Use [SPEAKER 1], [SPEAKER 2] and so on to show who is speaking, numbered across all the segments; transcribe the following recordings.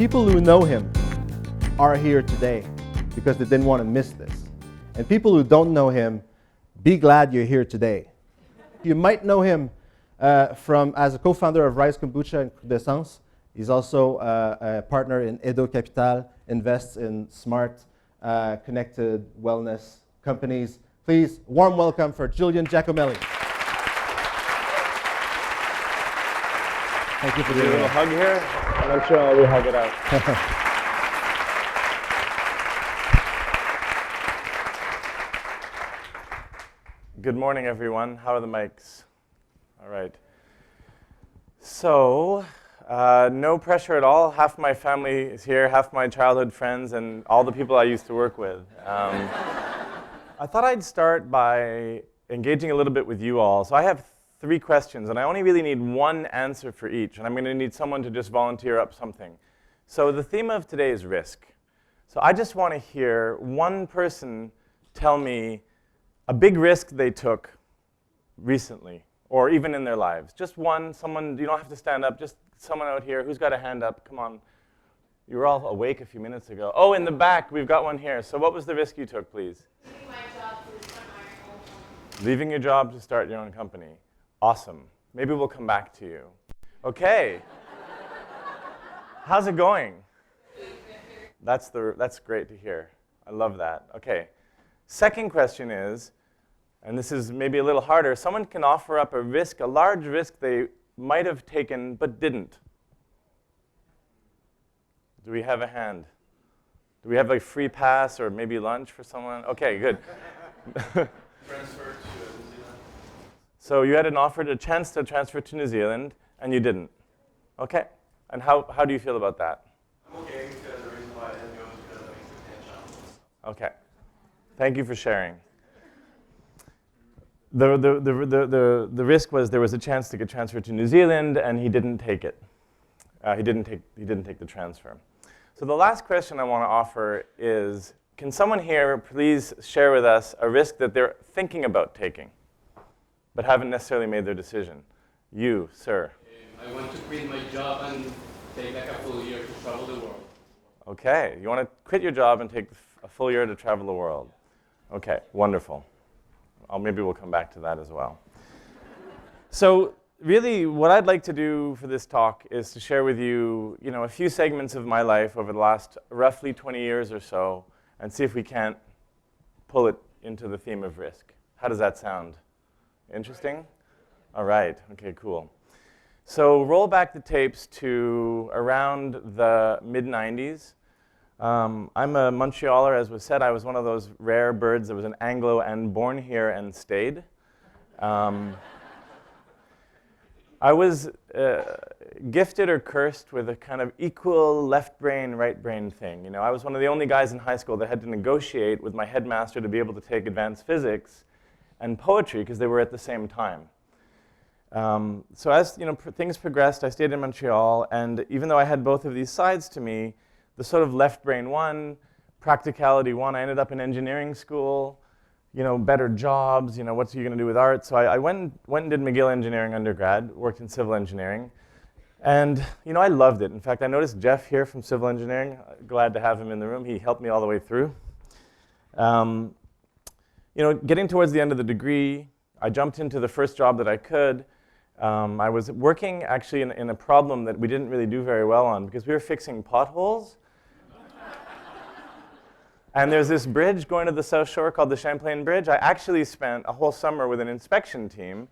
[SPEAKER 1] People who know him are here today because they didn't want to miss this. And people who don't know him, be glad you're here today. You might know him as a co-founder of RISE Kombucha and Credescence. He's also a partner in Edo Capital, invests in smart, connected wellness companies. Please, warm welcome for Julian Giacomelli. Thank you for doing
[SPEAKER 2] a little hug here. I'm sure we hug it out. Good morning, everyone. How are the mics? All right. So, no pressure at all. Half my family is here, half my childhood friends, and all the people I used to work with. I thought I'd start by engaging a little bit with you all. So I have 3 questions, and I only really need one answer for each, and I'm going to need someone to just volunteer up something. So the theme of today is risk. So I just want to hear one person tell me a big risk they took recently, or even in their lives. Just one, someone, you don't have to stand up, just someone out here. Who's got a hand up? Come on. You were all awake a few minutes ago. Oh, in the back, we've got one here. So what was the risk you took, please?
[SPEAKER 3] Leaving my job to start my own company.
[SPEAKER 2] Leaving your job to start your own company. Awesome. Maybe we'll come back to you. Okay. How's it going? That's great to hear. I love that. Okay. Second question is, and this is maybe a little harder, someone can offer up a risk, a large risk they might have taken but didn't. Do we have a hand? Do we have a free pass or maybe lunch for someone? Okay, good.
[SPEAKER 4] Transfer to New Zealand.
[SPEAKER 2] So you had a chance to transfer to New Zealand, and you didn't. Okay. And how do you feel about that?
[SPEAKER 4] I'm okay because the reason why I didn't go is because of existential.
[SPEAKER 2] Okay. Thank you for sharing. The risk was there was a chance to get transferred to New Zealand, and he didn't take it. He didn't take the transfer. So the last question I want to offer is, can someone here please share with us a risk that they're thinking about taking, but haven't necessarily made their decision? You, sir.
[SPEAKER 5] I want to quit my job and take like a full year to travel the world.
[SPEAKER 2] Okay, you want to quit your job and take a full year to travel the world. Okay, wonderful. Maybe we'll come back to that as well. So really, what I'd like to do for this talk is to share with you, a few segments of my life over the last roughly 20 years or so, and see if we can't pull it into the theme of risk. How does that sound? Interesting? All right. Okay, cool. So roll back the tapes to around the mid-90s. I'm a Montrealer, as was said. I was one of those rare birds that was an Anglo and born here and stayed. I was gifted or cursed with a kind of equal left brain, right brain thing. I was one of the only guys in high school that had to negotiate with my headmaster to be able to take advanced physics and poetry because they were at the same time. So as things progressed, I stayed in Montreal, and even though I had both of these sides to me, the sort of left brain one, practicality one, I ended up in engineering school, better jobs, what's you going to do with art? So I went and did McGill Engineering undergrad, worked in civil engineering, and I loved it. In fact, I noticed Jeff here from civil engineering. Glad to have him in the room. He helped me all the way through. Getting towards the end of the degree, I jumped into the first job that I could. I was working actually in a problem that we didn't really do very well on because we were fixing potholes. And there's this bridge going to the South Shore called the Champlain Bridge. I actually spent a whole summer with an inspection team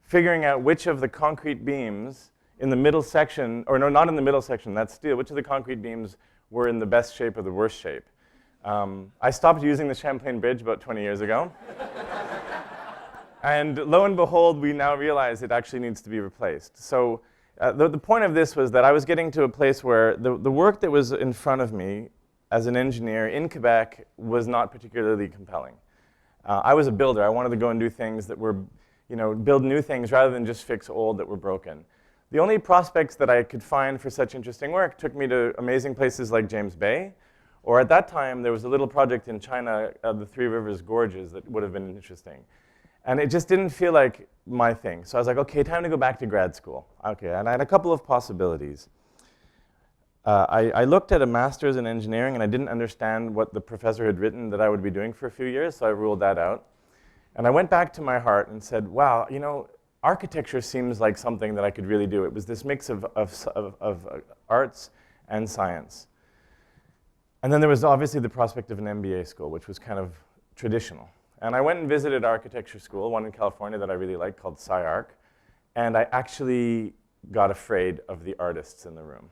[SPEAKER 2] figuring out which of the concrete beams in the middle section, or no, not in the middle section, that's steel, which of the concrete beams were in the best shape or the worst shape. I stopped using the Champlain Bridge about 20 years ago. And lo and behold, we now realize it actually needs to be replaced. So the point of this was that I was getting to a place where the work that was in front of me as an engineer in Quebec was not particularly compelling. I was a builder. I wanted to go and do things that were, build new things rather than just fix old that were broken. The only prospects that I could find for such interesting work took me to amazing places like James Bay, or at that time, there was a little project in China, the Three Rivers Gorges, that would have been interesting. And it just didn't feel like my thing. So I was like, okay, time to go back to grad school. Okay, and I had a couple of possibilities. I looked at a master's in engineering, and I didn't understand what the professor had written that I would be doing for a few years, so I ruled that out. And I went back to my heart and said, wow, you know, architecture seems like something that I could really do. It was this mix of arts and science. And then there was obviously the prospect of an MBA school, which was kind of traditional. And I went and visited architecture school, one in California that I really liked called SciArc, and I actually got afraid of the artists in the room.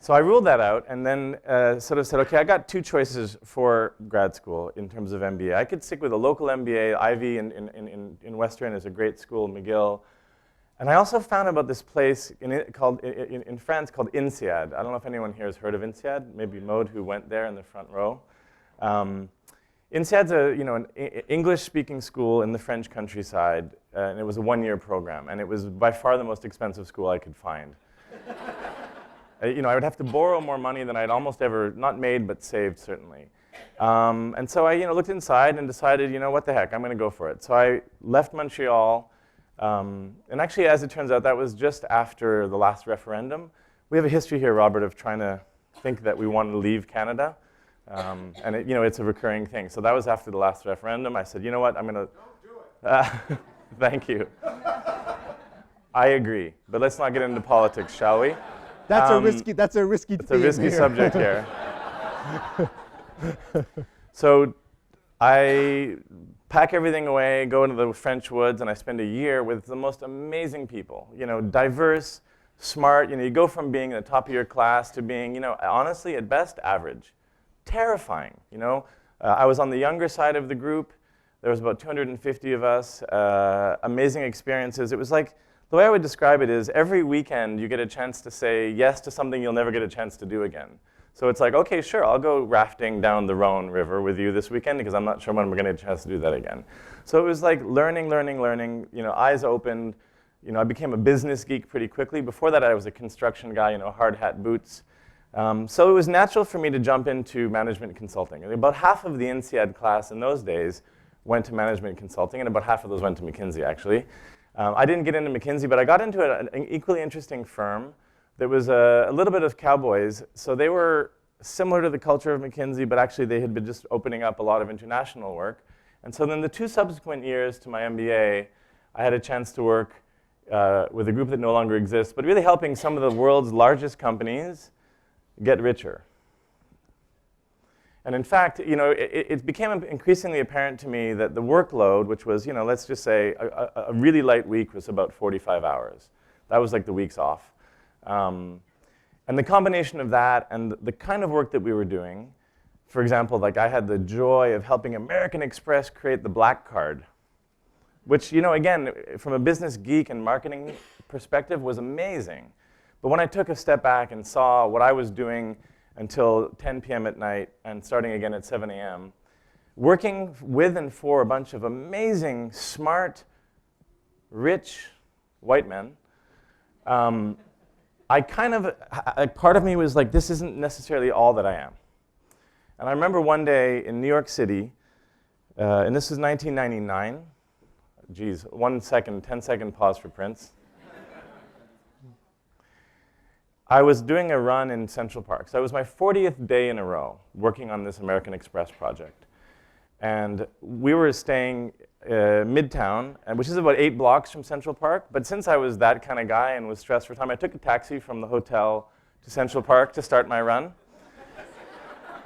[SPEAKER 2] So I ruled that out and then sort of said, okay, I got two choices for grad school in terms of MBA. I could stick with a local MBA. Ivy in Western is a great school, McGill. And I also found about this place in France called INSEAD. I don't know if anyone here has heard of INSEAD, maybe Maud, who went there in the front row. INSEAD's an English-speaking school in the French countryside, and it was a one-year program. And it was by far the most expensive school I could find. I would have to borrow more money than I'd almost ever, not made, but saved, certainly. And so I looked inside and decided, what the heck, I'm going to go for it. So I left Montreal. And actually, as it turns out, that was just after the last referendum. We have a history here, Robert, of trying to think that we wanted to leave Canada. And it's a recurring thing. So that was after the last referendum. I said, you know what, I'm going to... Don't do it. Thank you. I agree. But let's not get into politics, shall we?
[SPEAKER 1] That's a risky
[SPEAKER 2] It's a risky subject here. So I pack everything away, go into the French woods, and I spend a year with the most amazing people. Diverse, smart. You go from being at the top of your class to being, honestly, at best, average. Terrifying. I was on the younger side of the group. There was about 250 of us. Amazing experiences. It was like, the way I would describe it is every weekend you get a chance to say yes to something you'll never get a chance to do again. So it's like, okay, sure, I'll go rafting down the Rhone River with you this weekend because I'm not sure when we're going to get a chance to do that again. So it was like learning, eyes opened. I became a business geek pretty quickly. Before that, I was a construction guy, hard hat, boots. So it was natural for me to jump into management consulting. And about half of the INSEAD class in those days went to management consulting, and about half of those went to McKinsey, actually. I didn't get into McKinsey, but I got into an equally interesting firm that was a little bit of cowboys. So they were similar to the culture of McKinsey, but actually they had been just opening up a lot of international work. And so then the 2 subsequent years to my MBA, I had a chance to work with a group that no longer exists, but really helping some of the world's largest companies get richer. And in fact, it became increasingly apparent to me that the workload, which was, let's just say a really light week was about 45 hours. That was like the weeks off. And the combination of that and the kind of work that we were doing, for example, like I had the joy of helping American Express create the Black Card, which, again, from a business geek and marketing perspective was amazing. But when I took a step back and saw what I was doing until 10 p.m. at night and starting again at 7 a.m., working with and for a bunch of amazing, smart, rich white men, part of me was like, this isn't necessarily all that I am. And I remember one day in New York City, and this was 1999. Geez, 1 second, 10-second pause for Prince. I was doing a run in Central Park. So it was my 40th day in a row working on this American Express project. And we were staying Midtown, which is about 8 blocks from Central Park. But since I was that kind of guy and was stressed for time, I took a taxi from the hotel to Central Park to start my run.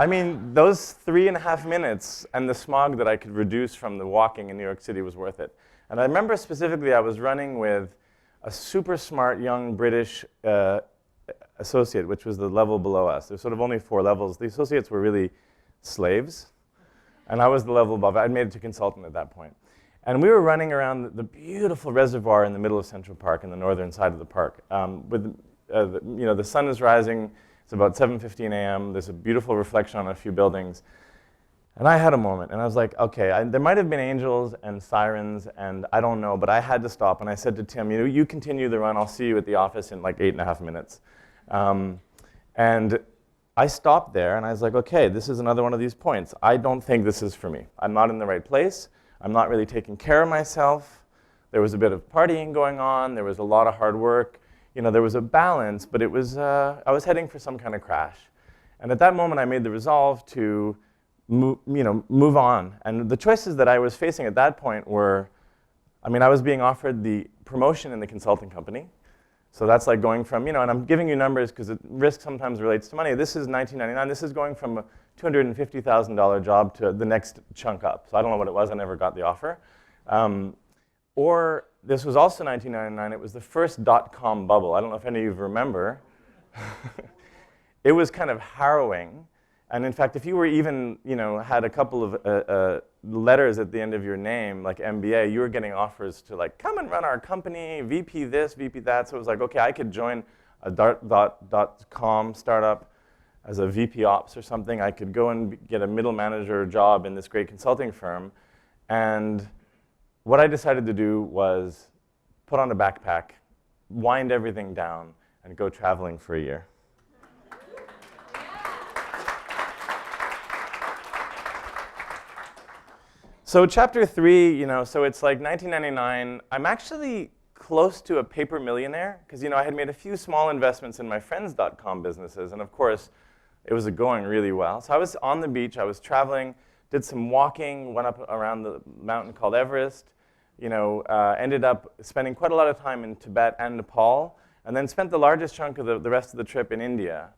[SPEAKER 2] I mean, those 3.5 minutes and the smog that I could reduce from the walking in New York City was worth it. And I remember specifically I was running with a super smart young British associate, which was the level below us. There's sort of only 4 levels. The associates were really slaves, and I was the level above. I'd made it to consultant at that point. And we were running around the beautiful reservoir in the middle of Central Park, in the northern side of the park. The sun is rising. It's about 7:15 a.m. There's a beautiful reflection on a few buildings. And I had a moment, and I was like, okay, there might have been angels and sirens, and I don't know, but I had to stop. And I said to Tim, you continue the run. I'll see you at the office in like 8.5 minutes. And I stopped there, and I was like, okay, this is another one of these points. I don't think this is for me. I'm not in the right place. I'm not really taking care of myself. There was a bit of partying going on. There was a lot of hard work. there was a balance, but it was, I was heading for some kind of crash. And at that moment, I made the resolve to move on. And the choices that I was facing at that point were, I was being offered the promotion in the consulting company. So that's like going from, and I'm giving you numbers because risk sometimes relates to money. This is 1999. This is going from a $250,000 job to the next chunk up. So I don't know what it was. I never got the offer. Or this was also 1999. It was the first dot-com bubble. I don't know if any of you remember. It was kind of harrowing. And in fact, if you were even, had a couple of letters at the end of your name, like MBA, you were getting offers to like, come and run our company, VP this, VP that. So it was like, okay, I could join a dot-com startup as a VP ops or something. I could go and get a middle manager job in this great consulting firm. And what I decided to do was put on a backpack, wind everything down, and go traveling for a year. So chapter 3, so it's like 1999. I'm actually close to a paper millionaire because, I had made a few small investments in my friends' .com businesses. And of course, it was going really well. So I was on the beach. I was traveling, did some walking, went up around the mountain called Everest, ended up spending quite a lot of time in Tibet and Nepal, and then spent the largest chunk of the rest of the trip in India.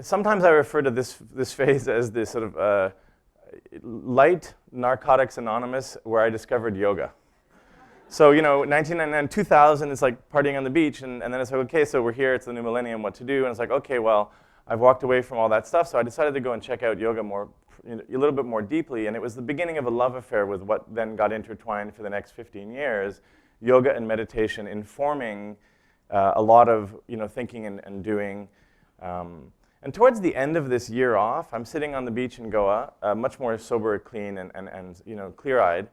[SPEAKER 2] Sometimes I refer to this phase as this sort of light Narcotics Anonymous, where I discovered yoga. So, 1999, 2000, it's like partying on the beach, and then it's like, okay, so we're here, it's the new millennium, what to do? And it's like, okay, well, I've walked away from all that stuff, so I decided to go and check out yoga a little bit more deeply, and it was the beginning of a love affair with what then got intertwined for the next 15 years, yoga and meditation informing a lot of, thinking and doing. And towards the end of this year off, I'm sitting on the beach in Goa, much more sober, clean, and clear-eyed.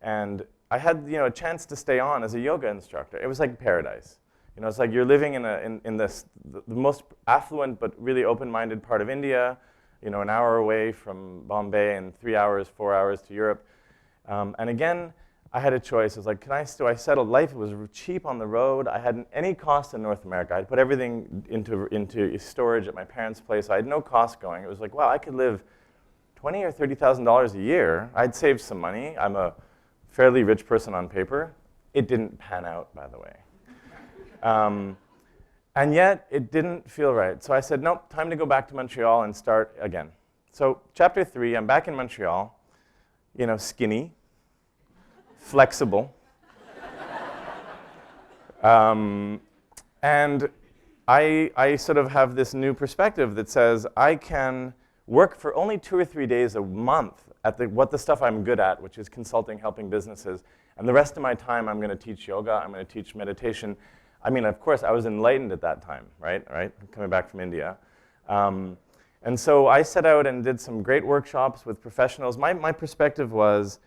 [SPEAKER 2] And I had a chance to stay on as a yoga instructor. It was like paradise. It's like you're living in the most affluent but really open-minded part of India, an hour away from Bombay and 3 hours, 4 hours to Europe. And again, I had a choice. I was like, do I settle life? It was cheap on the road. I hadn't any cost in North America. I'd put everything into storage at my parents' place. I had no cost going. It was like, wow, I could live $20,000 or $30,000 a year. I'd save some money. I'm a fairly rich person on paper. It didn't pan out, by the way. And yet, it didn't feel right. So I said, nope, time to go back to Montreal and start again. So chapter 3, I'm back in Montreal, skinny, flexible. And I sort of have this new perspective that says I can work for only 2 or 3 days a month at the stuff I'm good at, which is consulting, helping businesses. And the rest of my time, I'm going to teach yoga. I'm going to teach meditation. Of course, I was enlightened at that time, right? Coming back from India. And so I set out and did some great workshops with professionals. My perspective was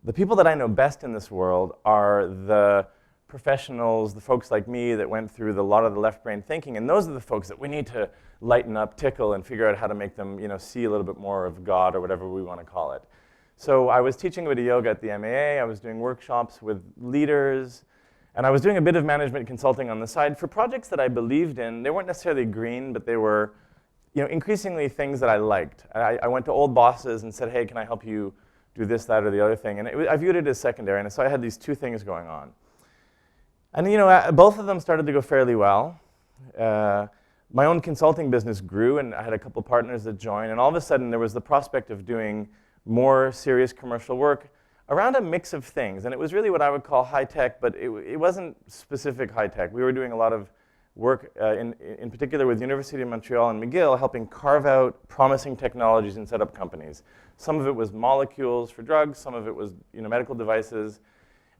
[SPEAKER 2] the people that I know best in this world are the professionals, the folks like me that went through a lot of the left brain thinking. And those are the folks that we need to lighten up, tickle, and figure out how to make them see a little bit more of God or whatever we want to call it. So I was teaching a bit of yoga at the MAA. I was doing workshops with leaders. And I was doing a bit of management consulting on the side for projects that I believed in. They weren't necessarily green, but they were increasingly things that I liked. I went to old bosses and said, hey, can I help you do this, that, or the other thing? And I viewed it as secondary. And so I had these two things going on. And both of them started to go fairly well. My own consulting business grew, and I had a couple partners that joined. And all of a sudden, there was the prospect of doing more serious commercial work around a mix of things. And it was really what I would call high-tech, but it wasn't specific high-tech. We were doing a lot of work, in particular with University of Montreal and McGill, helping carve out promising technologies and set up companies. Some of it was molecules for drugs. Some of it was medical devices.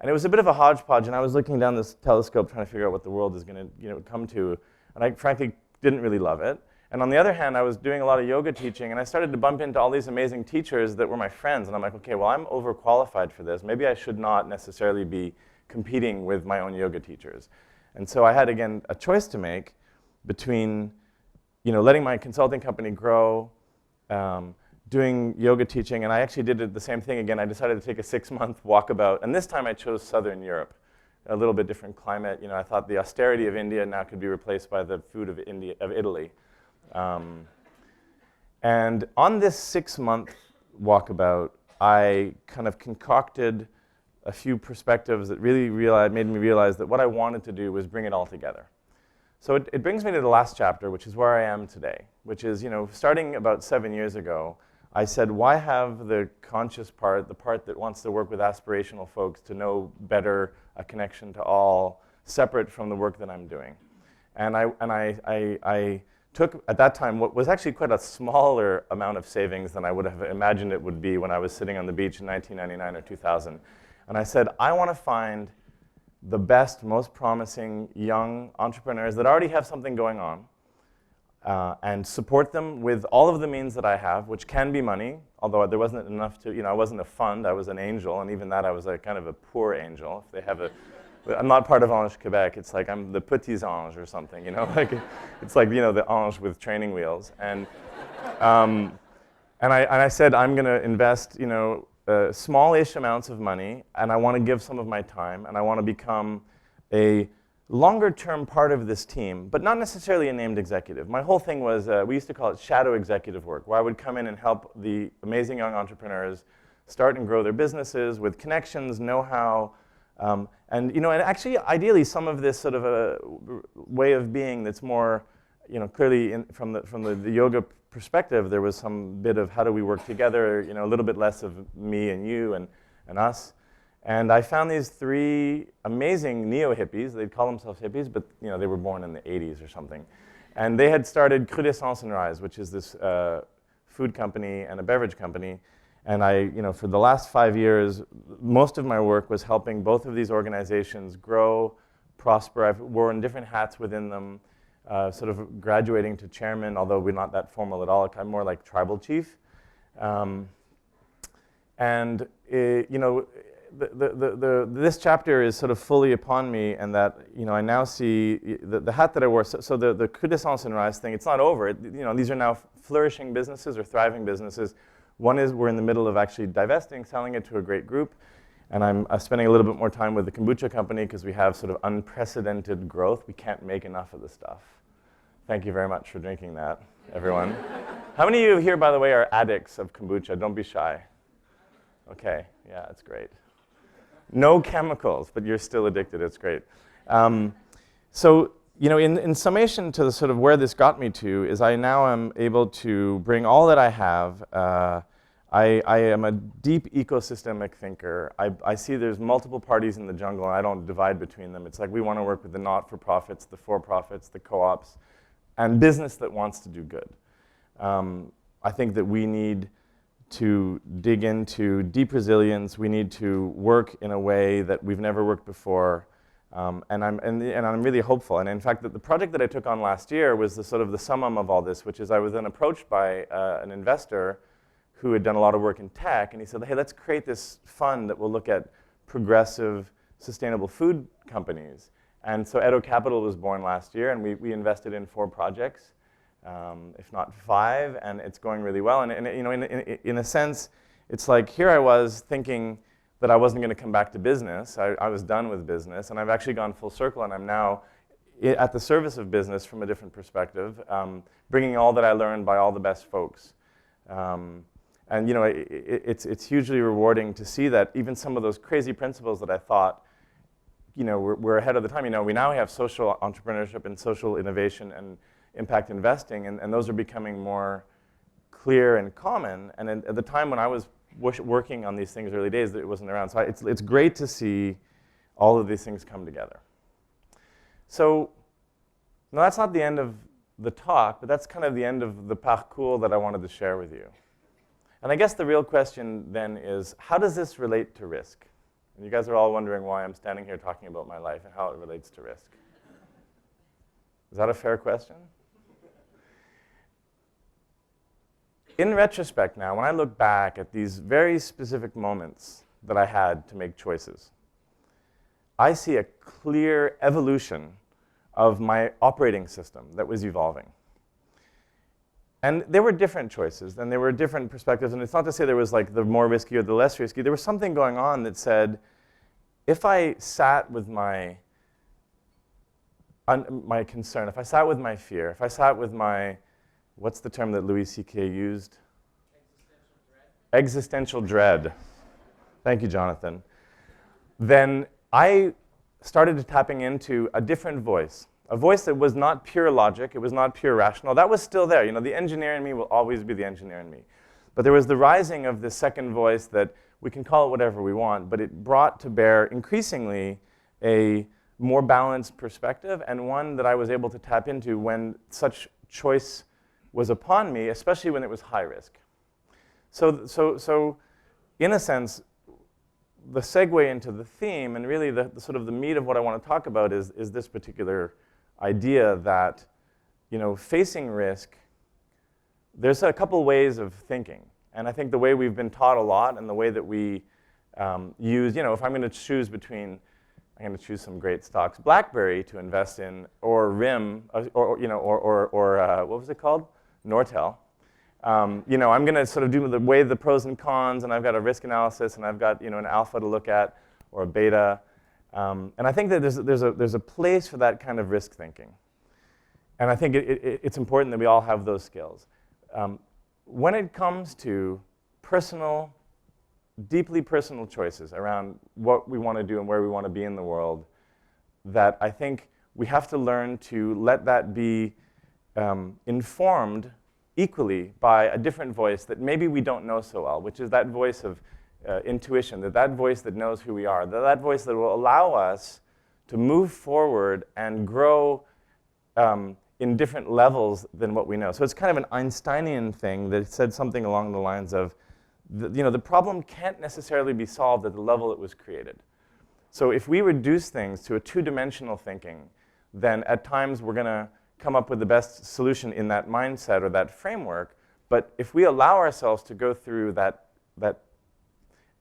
[SPEAKER 2] And it was a bit of a hodgepodge. And I was looking down this telescope trying to figure out what the world is going to come to. And I frankly didn't really love it. And on the other hand, I was doing a lot of yoga teaching, and I started to bump into all these amazing teachers that were my friends. And I'm like, okay, well, I'm overqualified for this. Maybe I should not necessarily be competing with my own yoga teachers. And so I had, again, a choice to make between letting my consulting company grow, doing yoga teaching, and I actually did the same thing again. I decided to take a 6-month walkabout, and this time I chose Southern Europe, a little bit different climate. You know, I thought the austerity of India now could be replaced by the food of Italy. And on this 6-month walkabout, I kind of concocted a few perspectives that really made me realize that what I wanted to do was bring it all together. So it brings me to the last chapter, which is where I am today, which is, you know, starting about 7 years ago, I said, why have the conscious part, the part that wants to work with aspirational folks to know better a connection to all, separate from the work that I'm doing? And I took, at that time, what was actually quite a smaller amount of savings than I would have imagined it would be when I was sitting on the beach in 1999 or 2000. And I said, I want to find the best, most promising young entrepreneurs that already have something going on and support them with all of the means that I have, which can be money, although there wasn't enough to, you know, I wasn't a fund, I was an angel, and even that I was a kind of a poor angel. If they have I'm not part of Ange Quebec. It's like I'm the petits anges or something, you know? Like, it's like, you know, the ange with training wheels. And I said, I'm going to invest, you know, smallish amounts of money, and I want to give some of my time, and I want to become a longer-term part of this team, but not necessarily a named executive. My whole thing was, we used to call it shadow executive work, where I would come in and help the amazing young entrepreneurs start and grow their businesses with connections, know-how, and, you know, and actually, ideally, some of this sort of a way of being that's more, you know, clearly from the yoga perspective, there was some bit of how do we work together, you know, a little bit less of me and you and us. And I found these 3 amazing neo-hippies. They'd call themselves hippies, but, you know, they were born in the 80s or something. And they had started CreativeMornings and RISE, which is this food company and a beverage company. And I, you know, for the last 5 years, most of my work was helping both of these organizations grow, prosper. I've worn different hats within them, sort of graduating to chairman, although we're not that formal at all. I'm more like tribal chief. You know, this chapter is sort of fully upon me, and that, you know, I now see the hat that I wore. So the CreativeMornings and RISE thing, it's not over. You know, these are now flourishing businesses or thriving businesses. One is we're in the middle of actually divesting, selling it to a great group. And I'm spending a little bit more time with the kombucha company because we have sort of unprecedented growth. We can't make enough of the stuff. Thank you very much for drinking that, everyone. How many of you here, by the way, are addicts of kombucha? Don't be shy. Okay, yeah, it's great. No chemicals, but you're still addicted. It's great. So, you know, in summation to the sort of where this got me to is I now am able to bring all that I have. I am a deep ecosystemic thinker. I see there's multiple parties in the jungle, and I don't divide between them. It's like we want to work with the not-for-profits, the for-profits, the co-ops, and business that wants to do good. I think that we need to dig into deep resilience. We need to work in a way that we've never worked before. And I'm really hopeful. And in fact, the project that I took on last year was the sort of the summum of all this, which is I was then approached by an investor who had done a lot of work in tech, and he said, hey, let's create this fund that will look at progressive, sustainable food companies. And so Edo Capital was born last year, and we invested in 4 projects, if not 5, and it's going really well. And you know, in a sense, it's like here I was thinking that I wasn't going to come back to business. I was done with business, and I've actually gone full circle, and I'm now at the service of business from a different perspective, bringing all that I learned by all the best folks. And you know, it's hugely rewarding to see that even some of those crazy principles that I thought, you know, we're ahead of the time. You know, we now have social entrepreneurship and social innovation and impact investing, and those are becoming more clear and common. And at the time when I was working on these things early days, it wasn't around. So it's great to see all of these things come together. So now that's not the end of the talk, but that's kind of the end of the parcours that I wanted to share with you. And I guess the real question then is, how does this relate to risk? And you guys are all wondering why I'm standing here talking about my life and how it relates to risk. Is that a fair question? In retrospect now, when I look back at these very specific moments that I had to make choices, I see a clear evolution of my operating system that was evolving. And there were different choices, and there were different perspectives, and it's not to say there was like the more risky or the less risky. There was something going on that said, if I sat with my concern, if I sat with my fear, if I sat with my, what's the term that Louis C.K. used? Existential dread. Thank you, Jonathan. Then I started tapping into a different voice, a voice that was not pure logic, it was not pure rational. That was still there. You know, the engineer in me will always be the engineer in me. But there was the rising of this second voice that we can call it whatever we want, but it brought to bear increasingly a more balanced perspective, and one that I was able to tap into when such choice was upon me, especially when it was high risk. So in a sense, the segue into the theme, and really the sort of the meat of what I want to talk about is this particular idea that, you know, facing risk, there's a couple ways of thinking. And I think the way we've been taught a lot and the way that we use, you know, if I'm going to choose between, I'm going to choose some great stocks, BlackBerry to invest in, or RIM, or what was it called? Nortel. You know, I'm going to sort of do weigh the pros and cons, and I've got a risk analysis, and I've got, you know, an alpha to look at, or a beta. And I think that there's a place for that kind of risk thinking. And I think it's important that we all have those skills. When it comes to personal, deeply personal choices around what we want to do and where we want to be in the world, that I think we have to learn to let that be informed equally by a different voice that maybe we don't know so well, which is that voice of intuition, that voice that knows who we are, that voice that will allow us to move forward and grow in different levels than what we know. So it's kind of an Einsteinian thing that said something along the lines of, you know, the problem can't necessarily be solved at the level it was created. So if we reduce things to a two-dimensional thinking, then at times we're going to come up with the best solution in that mindset or that framework. But if we allow ourselves to go through that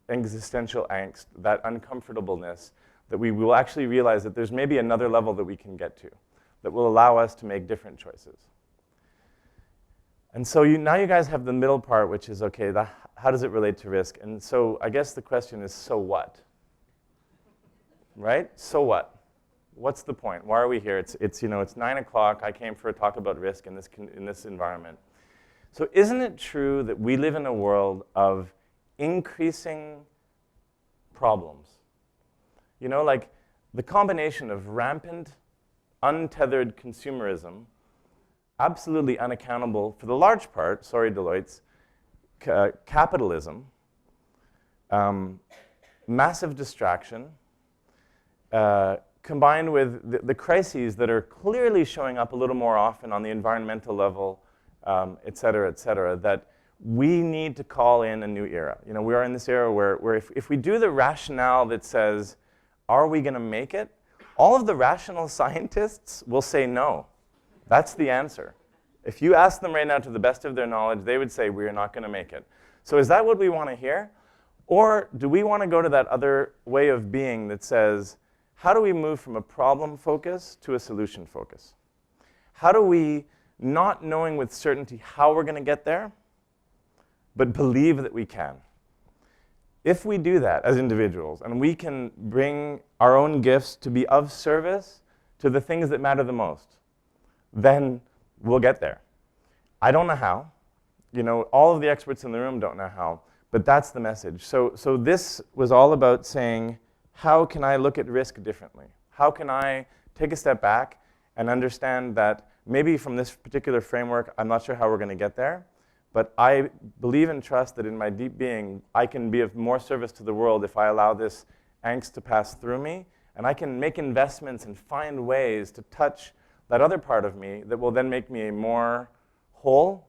[SPEAKER 2] existential angst, that uncomfortableness, that we will actually realize that there's maybe another level that we can get to that will allow us to make different choices. And so now you guys have the middle part, which is, okay, how does it relate to risk? And so I guess the question is, so what? Right? So what? What's the point? Why are we here? It's 9 o'clock. I came for a talk about risk in this environment. So isn't it true that we live in a world of increasing problems? You know, like the combination of rampant, untethered consumerism, absolutely unaccountable for the large part, sorry Deloitte's, capitalism, massive distraction, combined with the crises that are clearly showing up a little more often on the environmental level, et cetera, that we need to call in a new era. You know, we are in this era where if we do the rationale that says, are we going to make it? All of the rational scientists will say no. That's the answer. If you ask them right now to the best of their knowledge, they would say, we are not going to make it. So is that what we want to hear? Or do we want to go to that other way of being that says, how do we move from a problem focus to a solution focus? How do we, not knowing with certainty how we're going to get there, but believe that we can? If we do that as individuals, and we can bring our own gifts to be of service to the things that matter the most, then we'll get there. I don't know how. You know, all of the experts in the room don't know how, but that's the message. So this was all about saying, how can I look at risk differently? How can I take a step back and understand that maybe from this particular framework, I'm not sure how we're going to get there, but I believe and trust that in my deep being, I can be of more service to the world if I allow this angst to pass through me, and I can make investments and find ways to touch that other part of me that will then make me a more whole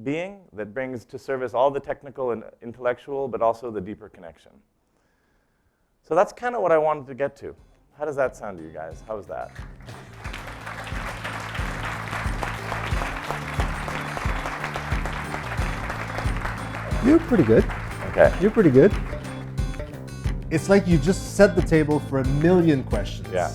[SPEAKER 2] being that brings to service all the technical and intellectual, but also the deeper connection. So that's kind of what I wanted to get to. How does that sound to you guys? How was that?
[SPEAKER 1] You're pretty good.
[SPEAKER 2] Okay.
[SPEAKER 1] You're pretty good. It's like you just set the table for a million questions.
[SPEAKER 2] Yeah.